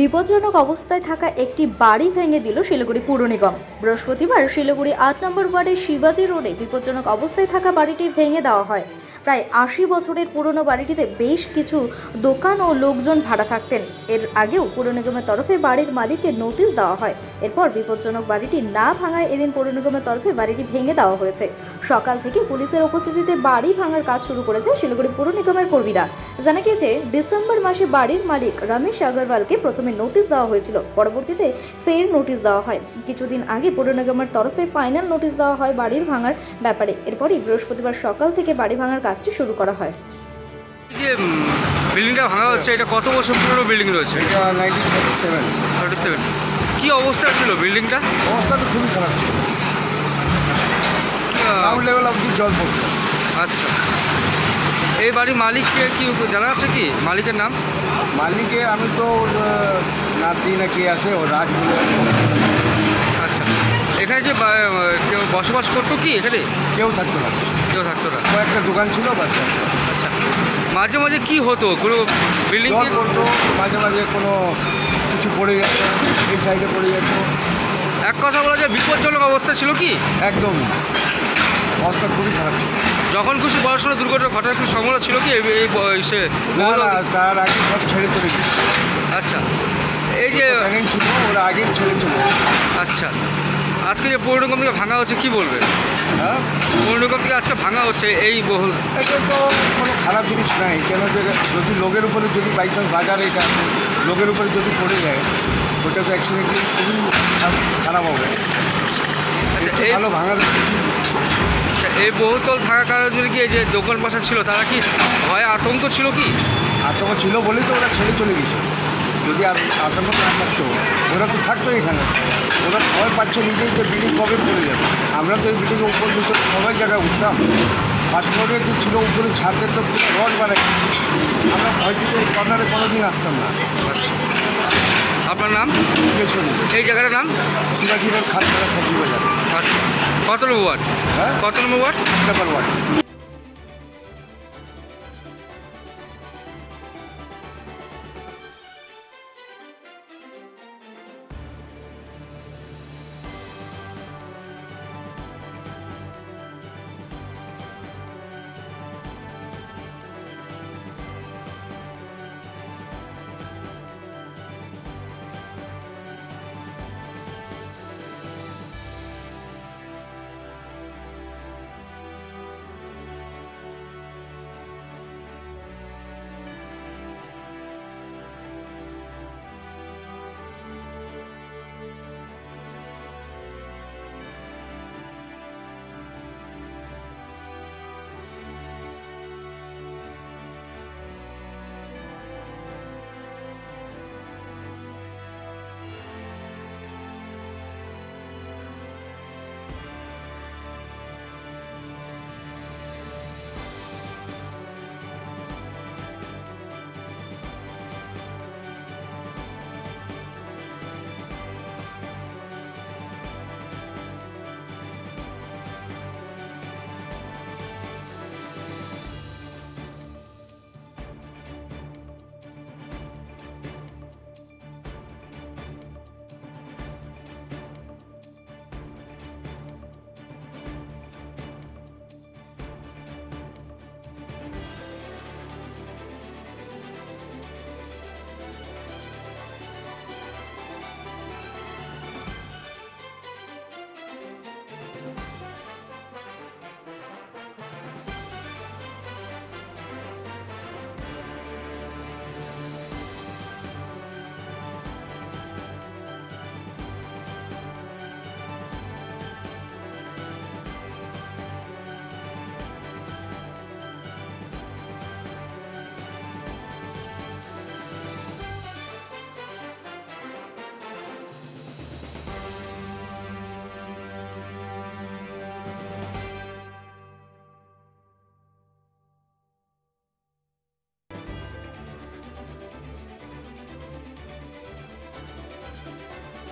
বিপজ্জনক অবস্থায় থাকা একটি বাড়ি ভেঙে দিল শিলিগুড়ি পুর নিগম। বৃহস্পতিবার শিলিগুড়ি ৮ নম্বর ওয়ার্ডের শিবাজি রোডে বিপজ্জনক অবস্থায় থাকা বাড়িটি ভেঙে দেওয়া হয়। প্রায় ৮০ বছরের পুরনো বাড়িটিতে বেশ কিছু দোকান ও লোকজন ভাড়া থাকতেন। এর আগেও পুর নিগমের তরফে বাড়ির মালিককে নোটিশ দেওয়া হয়। এরপর বিপজ্জনক বাড়িটি না ভাঙায় এদিন পুর নিগমের তরফে বাড়িটি ভেঙে দেওয়া হয়েছে। সকাল থেকে পুলিশের উপস্থিতিতে বাড়ি ভাঙার কাজ শুরু করেছে শিলিগুড়ি পুর নিগমের কর্মীরা। জানা গিয়েছে, ডিসেম্বর মাসে বাড়ির মালিক রমেশ আগরওয়ালকে প্রথমে নোটিশ দেওয়া হয়েছিল, পরবর্তীতে ফের নোটিশ দেওয়া হয়। কিছুদিন আগে পুর নিগমের তরফে ফাইনাল নোটিশ দেওয়া হয় বাড়ির ভাঙার ব্যাপারে। এরপরই বৃহস্পতিবার সকাল থেকে বাড়ি ভাঙার কাজটি শুরু করা হয়। যে বিল্ডিংটা ভাঙা হচ্ছে, এটা কত বছর পুরনো বিল্ডিং রয়েছে? এটা 1937 কি অবস্থা ছিল বিল্ডিংটা? অবস্থা তো খুবই খারাপ ছিল, গ্রাউন্ড লেভেল অবধি জল পড়তো। আচ্ছা, এই বাড়ির মালিককে কি জানা আছে? কি মালিকের নাম? মালিকে আমি তো ওর নাতি না কে আছে, ও রাজ বলে। আচ্ছা, এখানে যে কেউ বসবাস করতো কি এখানে? কেউ থাকতো না, কেউ থাকতো না। কয়েকটা দোকান ছিল বাস। আচ্ছা, মাঝে মাঝে কি হতো? কোনো বিল্ডিং জল পড়তো, মাঝে মাঝে কোনো কিছু পড়ে যেত, এই সাইডে পড়ে যেত। এক কথা বলা যায় বিপজ্জনক অবস্থা ছিল কি? একদম অবস্থা খুবই খারাপ ছিল। যখন খুশি বড়সড় দুর্ঘটনা ঘটার কি সম্ভাবনা ছিল কি এই বয়সে? না না, তার আগে সব ছেড়ে চলে গেছে। আচ্ছা, এই যে প্যানেল ছিল ওরা আগেই ছেড়ে চলে গেছে। আচ্ছা, আজকে যে পৌর নিগম থেকে ভাঙা হচ্ছে কি বলবে? হ্যাঁ, পৌর নিগম থেকে আজকে ভাঙা হচ্ছে এই বহুল, এটা তো কোনো খারাপ জিনিস নাই। কেন যে যদি লোকের উপরে যদি বাই চান্স বাজারে এটা লোকের উপরে যদি পড়ে যায়, ওটা তো অ্যাক্সিডেন্টলি খুবই খারাপ হবে। আচ্ছা, একটু এই ভালো ভাঙা এই বহুতল থাকার কারণে যদি কি এই যে দোকান পাশা ছিল তারা কি ভয় আতঙ্ক ছিল কি? আতঙ্ক ছিল বলেই তো ওরা ছেড়ে চলে গেছে। যদি আর আতঙ্ক না থাকতো ওরা তো থাকতো এখানে। ওরা ভয় পাচ্ছে নিজেই যে বিল্ডিং কবে পড়ে যাবে। আমরা তো এই বিল্ডিংয়ের উপর নিচে সবাই জায়গায় উঠতাম। ফার্স্ট ফ্লোরে যে ছিল উপরে ছাদে তো রড বানাই, আমরা ভয় পেতে এই কর্নারে কোনো দিন আসতাম না। আচ্ছা, আপনার নাম? পেছনে এই জায়গাটার নাম? শিবাজির খাতপাড়া সবজি বাজার। আচ্ছা, কত নম্বর ওয়ার্ড? হ্যাঁ, কত নম্বর ওয়ার্ড? ব্যাপার ওয়ার্ড।